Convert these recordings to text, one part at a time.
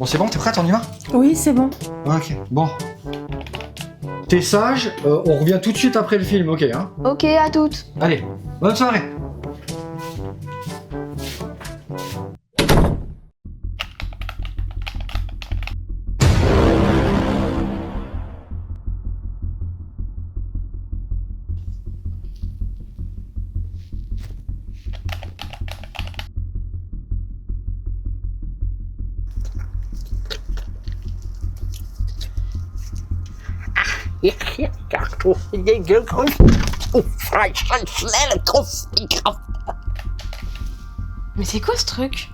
Bon, c'est bon, t'es prête, on y va? Oui, c'est bon. Ok, bon. T'es sage, on revient tout de suite après le film, ok, hein? Ok, à toutes. Allez, bonne soirée. Mais c'est quoi ce truc?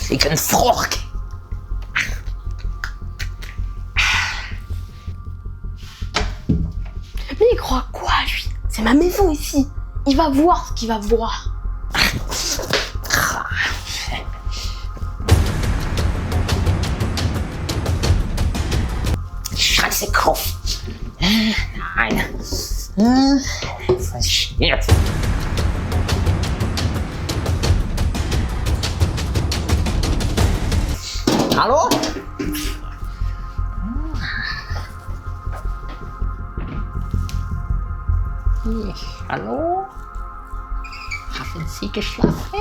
Ik een frog. Mais il croit quoi, lui? C'est ma maison ici. Il va voir ce qu'il va voir. Scheiße Kopf. Nein. Verschmiert. Hallo? Hallo? Haben Sie geschlafen?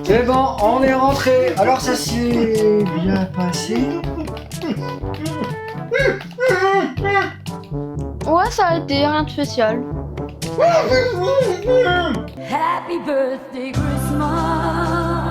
C'est bon, on est rentré. Alors ça s'est bien passé? Ouais, ça a été rien de spécial. Happy birthday, Christmas.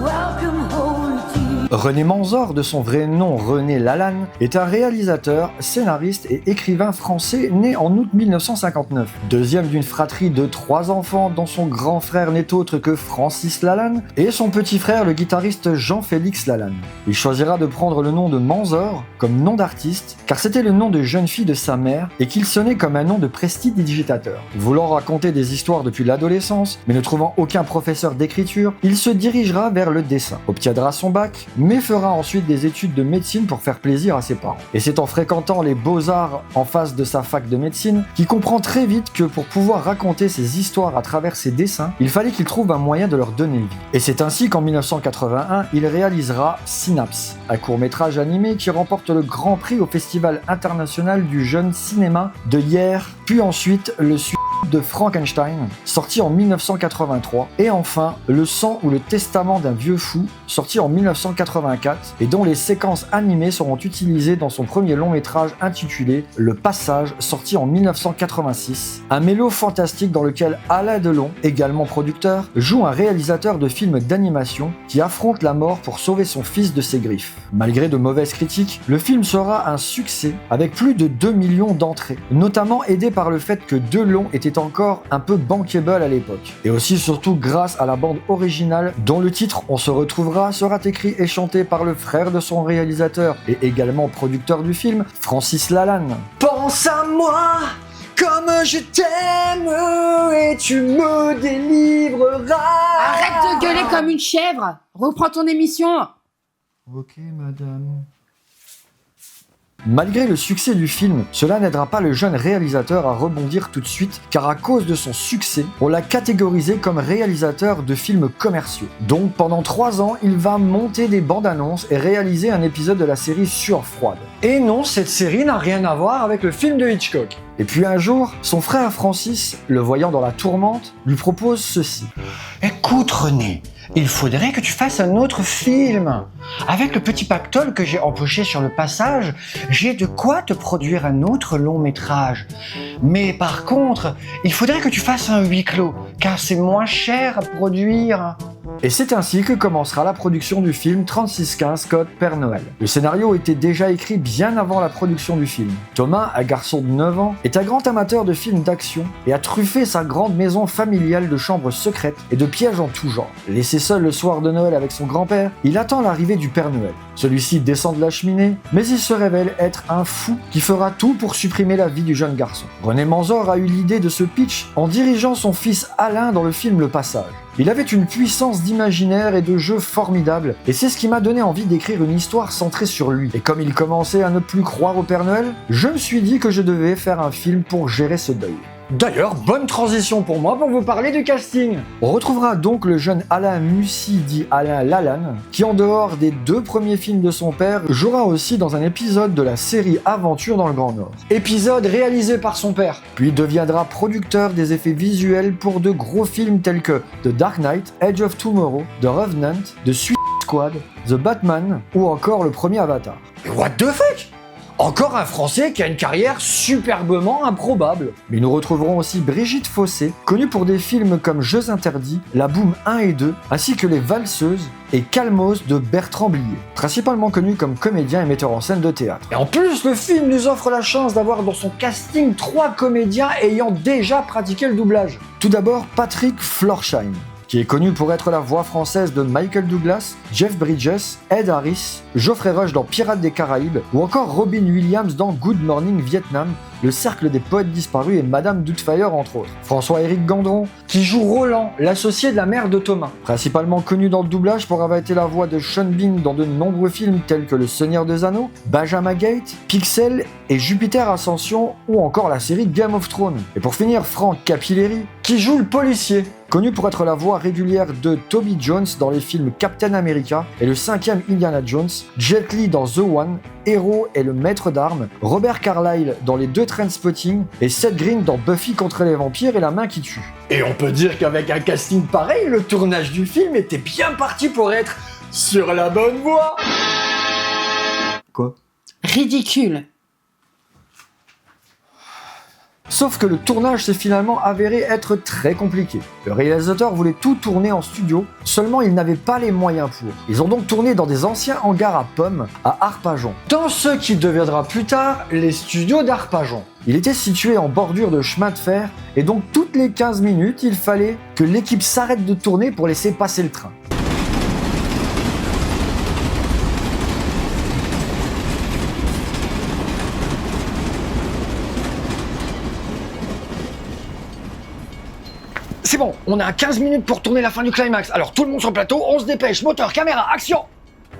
Welcome home to you. René Manzor, de son vrai nom René Lalanne, est un réalisateur, scénariste et écrivain français né en août 1959. Deuxième d'une fratrie de 3 enfants dont son grand frère n'est autre que Francis Lalanne et son petit frère le guitariste Jean-Félix Lalanne. Il choisira de prendre le nom de Manzor comme nom d'artiste car c'était le nom de jeune fille de sa mère et qu'il sonnait comme un nom de prestidigitateur. Voulant raconter des histoires depuis l'adolescence mais ne trouvant aucun professeur d'écriture, il se dirigera vers le dessin. Obtiendra son bac mais fera ensuite des études de médecine pour faire plaisir à ses parents. Et c'est en fréquentant les beaux-arts en face de sa fac de médecine qu'il comprend très vite que pour pouvoir raconter ses histoires à travers ses dessins, il fallait qu'il trouve un moyen de leur donner vie. Et c'est ainsi qu'en 1981, il réalisera Synapse, un court-métrage animé qui remporte le Grand Prix au Festival international du jeune cinéma de Hyères, puis ensuite le suite de Frankenstein, sorti en 1983, et enfin Le sang ou le testament d'un vieux fou, sorti en 1984, et dont les séquences animées seront utilisées dans son premier long métrage intitulé Le Passage, sorti en 1986, un mélo fantastique dans lequel Alain Delon, également producteur, joue un réalisateur de films d'animation qui affronte la mort pour sauver son fils de ses griffes. Malgré de mauvaises critiques, le film sera un succès avec plus de 2 millions d'entrées, notamment aidé par le fait que Delon était encore un peu bankable à l'époque. Et aussi surtout grâce à la bande originale dont le titre On se retrouvera sera écrit et chanté par le frère de son réalisateur et également producteur du film, Francis Lalanne. Pense à moi comme je t'aime et tu me délivreras. Arrête de gueuler comme une chèvre. Reprends ton émission. Ok, madame. Malgré le succès du film, cela n'aidera pas le jeune réalisateur à rebondir tout de suite, car à cause de son succès, on l'a catégorisé comme réalisateur de films commerciaux. Donc pendant 3 ans, il va monter des bandes annonces et réaliser un épisode de la série Sueur froide. Et non, cette série n'a rien à voir avec le film de Hitchcock. Et puis un jour, son frère Francis, le voyant dans la tourmente, lui propose ceci. Écoute René, Il faudrait que tu fasses un autre film. Avec le petit pactole que j'ai empoché sur le passage, j'ai de quoi te produire un autre long métrage. Mais par contre, il faudrait que tu fasses un huis clos, car c'est moins cher à produire. Et c'est ainsi que commencera la production du film 3615 Code Père Noël. Le scénario était déjà écrit bien avant la production du film. Thomas, un garçon de 9 ans, est un grand amateur de films d'action et a truffé sa grande maison familiale de chambres secrètes et de pièges en tout genre. Laissé seul le soir de Noël avec son grand-père, il attend l'arrivée du Père Noël. Celui-ci descend de la cheminée, mais il se révèle être un fou qui fera tout pour supprimer la vie du jeune garçon. René Manzor a eu l'idée de ce pitch en dirigeant son fils Alain dans le film Le Passage. Il avait une puissance d'imaginaire et de jeu formidable, et c'est ce qui m'a donné envie d'écrire une histoire centrée sur lui. Et comme il commençait à ne plus croire au Père Noël, je me suis dit que je devais faire un film pour gérer ce deuil. D'ailleurs, bonne transition pour moi pour vous parler du casting. On retrouvera donc le jeune Alain Mussy dit Alain Lalanne, qui en dehors des 2 premiers films de son père, jouera aussi dans un épisode de la série Aventure dans le Grand Nord. Épisode réalisé par son père, puis deviendra producteur des effets visuels pour de gros films tels que The Dark Knight, Edge of Tomorrow, The Revenant, The Suicide Squad, The Batman ou encore le premier Avatar. Et what the fuck ? Encore un Français qui a une carrière superbement improbable. Mais nous retrouverons aussi Brigitte Fossé, connue pour des films comme Jeux interdits, La Boum 1 et 2, ainsi que Les Valseuses et Calmos de Bertrand Blier, principalement connu comme comédien et metteur en scène de théâtre. Et en plus, le film nous offre la chance d'avoir dans son casting 3 comédiens ayant déjà pratiqué le doublage. Tout d'abord, Patrick Florsheim, qui est connu pour être la voix française de Michael Douglas, Jeff Bridges, Ed Harris, Geoffrey Rush dans Pirates des Caraïbes, ou encore Robin Williams dans Good Morning Vietnam, Le Cercle des Poètes Disparus et Madame Doubtfire entre autres. François-Éric Gendron, qui joue Roland, l'associé de la mère de Thomas. Principalement connu dans le doublage pour avoir été la voix de Sean Bean dans de nombreux films tels que Le Seigneur des Anneaux, Benjamin Gate, Pixel et Jupiter Ascension, ou encore la série Game of Thrones. Et pour finir, Frank Capilleri, qui joue le policier, connu pour être la voix régulière de Toby Jones dans les films Captain America et le 5e Indiana Jones, Jet Li dans The One, Hero et le Maître d'Armes, Robert Carlyle dans les 2 Trainspotting et Seth Green dans Buffy contre les vampires et La Main qui tue. Et on peut dire qu'avec un casting pareil, le tournage du film était bien parti pour être sur la bonne voie. Quoi ? Ridicule. Sauf que le tournage s'est finalement avéré être très compliqué. Le réalisateur voulait tout tourner en studio, seulement il n'avait pas les moyens pour. Ils ont donc tourné dans des anciens hangars à pommes à Arpajon, dans ce qui deviendra plus tard les studios d'Arpajon. Il était situé en bordure de chemin de fer, et donc toutes les 15 minutes, il fallait que l'équipe s'arrête de tourner pour laisser passer le train. C'est bon, on a 15 minutes pour tourner la fin du climax, alors tout le monde sur le plateau, on se dépêche, moteur, caméra, action!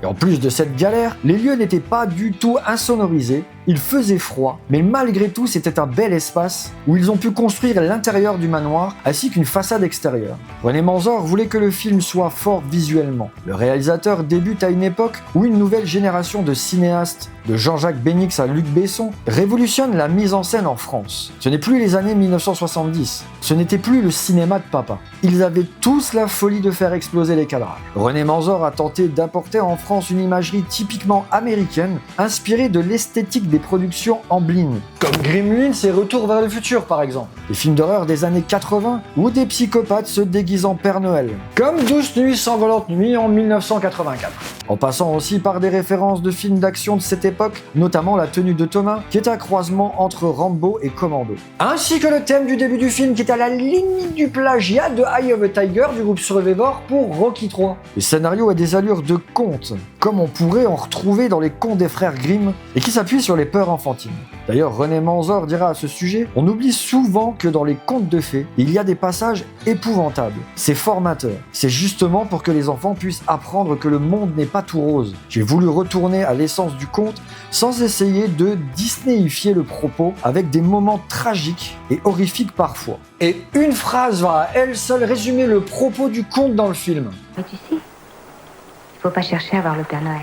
Et en plus de cette galère, les lieux n'étaient pas du tout insonorisés, il faisait froid, mais malgré tout c'était un bel espace où ils ont pu construire l'intérieur du manoir ainsi qu'une façade extérieure. René Manzor voulait que le film soit fort visuellement. Le réalisateur débute à une époque où une nouvelle génération de cinéastes, de Jean-Jacques Bénix à Luc Besson, révolutionne la mise en scène en France. Ce n'est plus les années 1970, ce n'était plus le cinéma de papa. Ils avaient tous la folie de faire exploser les cadrages. René Manzor a tenté d'apporter en France une imagerie typiquement américaine, inspirée de l'esthétique des productions Amblin, comme Gremlins et Retour vers le futur par exemple. Des films d'horreur des années 80 ou des psychopathes se déguisant en Père Noël, comme Douce nuits sanglantes nuits en 1984. En passant aussi par des références de films d'action de cette époque, notamment la tenue de Thomas, qui est un croisement entre Rambo et Commando. Ainsi que le thème du début du film qui est à la limite du plagiat de Eye of a Tiger du groupe Survivor pour Rocky 3. Le scénario a des allures de conte, comme on pourrait en retrouver dans les contes des frères Grimm, et qui s'appuie sur les peurs enfantines. D'ailleurs, René Manzor dira à ce sujet, on oublie souvent que dans les contes de fées, il y a des passages épouvantables. C'est formateur. C'est justement pour que les enfants puissent apprendre que le monde n'est pas tout rose. J'ai voulu retourner à l'essence du conte sans essayer de disneyifier le propos avec des moments tragiques et horrifiques parfois. Et une phrase va à elle seule résumer le propos du conte dans le film. Mais tu sais, il faut pas chercher à voir le Père Noël.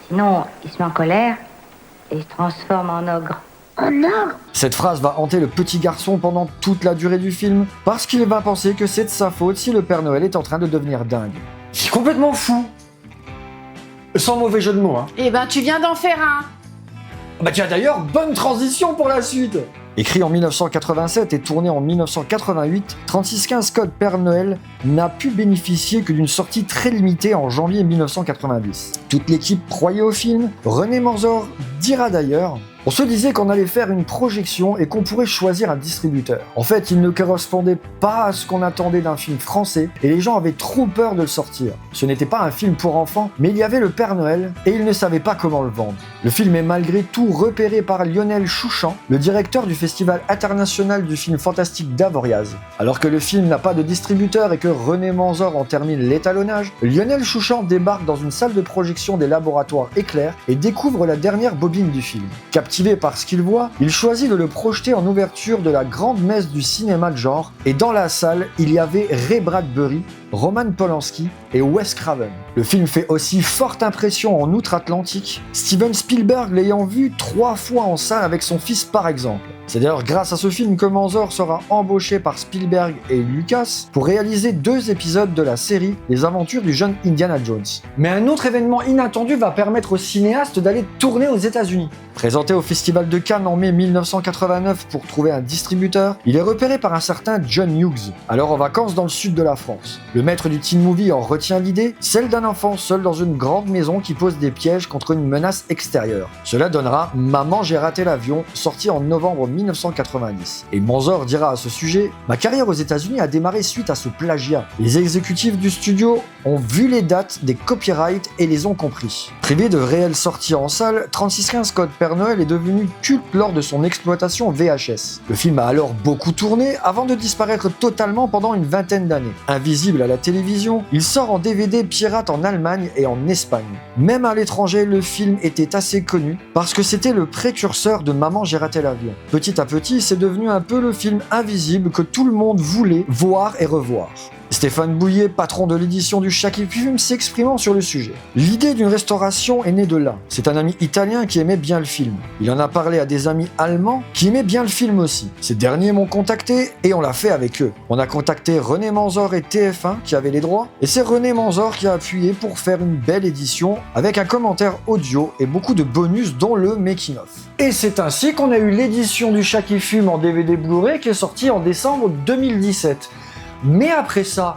Sinon, il se met en colère et il se transforme en ogre. Un arbre? Cette phrase va hanter le petit garçon pendant toute la durée du film, parce qu'il va penser que c'est de sa faute si le Père Noël est en train de devenir dingue. C'est complètement fou. Sans mauvais jeu de mots, hein. Eh ben, tu viens d'en faire un. Bah tiens d'ailleurs, bonne transition pour la suite. Écrit en 1987 et tourné en 1988, 3615 Code Père Noël n'a pu bénéficier que d'une sortie très limitée en janvier 1990. Toute l'équipe croyait au film, René Manzor dira d'ailleurs: on se disait qu'on allait faire une projection et qu'on pourrait choisir un distributeur. En fait, il ne correspondait pas à ce qu'on attendait d'un film français et les gens avaient trop peur de le sortir. Ce n'était pas un film pour enfants, mais il y avait le Père Noël et ils ne savaient pas comment le vendre. Le film est malgré tout repéré par Lionel Chouchan, le directeur du Festival international du film fantastique d'Avoriaz. Alors que le film n'a pas de distributeur et que René Manzor en termine l'étalonnage, Lionel Chouchan débarque dans une salle de projection des laboratoires Éclair et découvre la dernière bobine du film. Captivé par ce qu'il voit, il choisit de le projeter en ouverture de la grande messe du cinéma de genre, et dans la salle, il y avait Ray Bradbury, Roman Polanski et Wes Craven. Le film fait aussi forte impression en outre-Atlantique, Steven Spielberg l'ayant vu 3 fois en salle avec son fils par exemple. C'est d'ailleurs grâce à ce film que Manzor sera embauché par Spielberg et Lucas pour réaliser 2 épisodes de la série Les Aventures du jeune Indiana Jones. Mais un autre événement inattendu va permettre au cinéaste d'aller tourner aux États-Unis. Présenté au Festival de Cannes en mai 1989 pour trouver un distributeur, il est repéré par un certain John Hughes, alors en vacances dans le sud de la France. Le maître du teen movie en retient l'idée, celle d'un enfant seul dans une grande maison qui pose des pièges contre une menace extérieure. Cela donnera Maman j'ai raté l'avion, sorti en novembre 1990. Et Manzor dira à ce sujet: ma carrière aux États-Unis a démarré suite à ce plagiat. Les exécutifs du studio ont vu les dates des copyrights et les ont compris. Privé de réelles sorties en salle, 3615 Code Père Noël est devenu culte lors de son exploitation VHS. Le film a alors beaucoup tourné avant de disparaître totalement pendant une vingtaine d'années. Invisible à la télévision, il sort en DVD pirate en Allemagne et en Espagne. Même à l'étranger, le film était assez connu parce que c'était le précurseur de Maman j'ai raté l'avion. Petit à petit, c'est devenu un peu le film invisible que tout le monde voulait voir et revoir. Stéphane Bouillet, patron de l'édition du Chaque Film, s'exprimant sur le sujet. L'idée d'une restauration est née de là. C'est un ami italien qui aimait bien le film. Il en a parlé à des amis allemands qui aimaient bien le film aussi. Ces derniers m'ont contacté et on l'a fait avec eux. On a contacté René Manzor et TF1 qui avaient les droits, et c'est René Manzor qui a appuyé pour faire une belle édition avec un commentaire audio et beaucoup de bonus dont le making-of. Et c'est ainsi qu'on a eu l'édition du Chaque Film en DVD Blu-ray qui est sortie en décembre 2017. Mais après ça,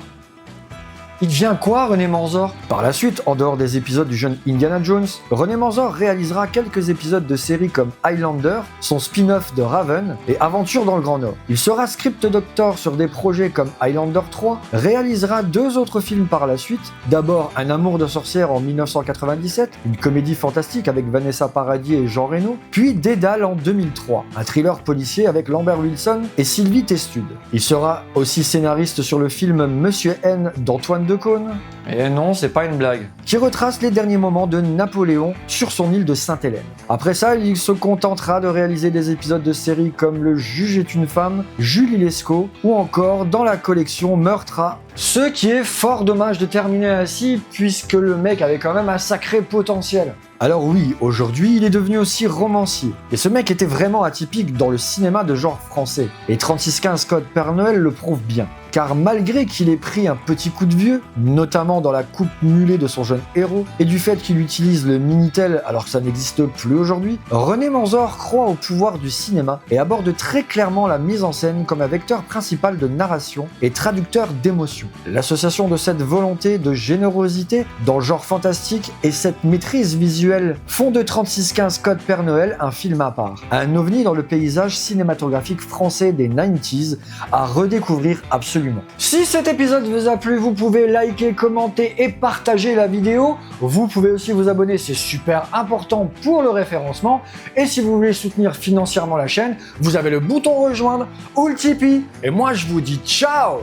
il devient quoi René Manzor? Par la suite, en dehors des épisodes du jeune Indiana Jones, René Manzor réalisera quelques épisodes de séries comme Highlander, son spin-off de Raven et Aventure dans le Grand Nord. Il sera script doctor sur des projets comme Highlander 3, réalisera 2 autres films par la suite, d'abord Un amour de sorcière en 1997, une comédie fantastique avec Vanessa Paradis et Jean Reno, puis Dédale en 2003, un thriller policier avec Lambert Wilson et Sylvie Testud. Il sera aussi scénariste sur le film Monsieur N d'Antoine Decaune. Et non, c'est pas une blague. Qui retrace les derniers moments de Napoléon sur son île de Sainte-Hélène. Après ça, il se contentera de réaliser des épisodes de séries comme Le Juge est une femme, Julie Lescaut, ou encore dans la collection Meurtre à... Ce qui est fort dommage de terminer ainsi, puisque le mec avait quand même un sacré potentiel. Alors oui, aujourd'hui, il est devenu aussi romancier. Et ce mec était vraiment atypique dans le cinéma de genre français. Et 3615 Code Père Noël le prouve bien. Car malgré qu'il ait pris un petit coup de vieux, notamment dans la coupe mulet de son jeune héros, et du fait qu'il utilise le Minitel alors que ça n'existe plus aujourd'hui, René Manzor croit au pouvoir du cinéma et aborde très clairement la mise en scène comme un vecteur principal de narration et traducteur d'émotion. L'association de cette volonté de générosité dans le genre fantastique et cette maîtrise visuelle font de 3615 Code Père Noël un film à part, un ovni dans le paysage cinématographique français des 90s à redécouvrir absolument. Si cet épisode vous a plu, vous pouvez liker, commenter et partager la vidéo. Vous pouvez aussi vous abonner, c'est super important pour le référencement. Et si vous voulez soutenir financièrement la chaîne, vous avez le bouton rejoindre ou le Tipeee. Et moi je vous dis ciao!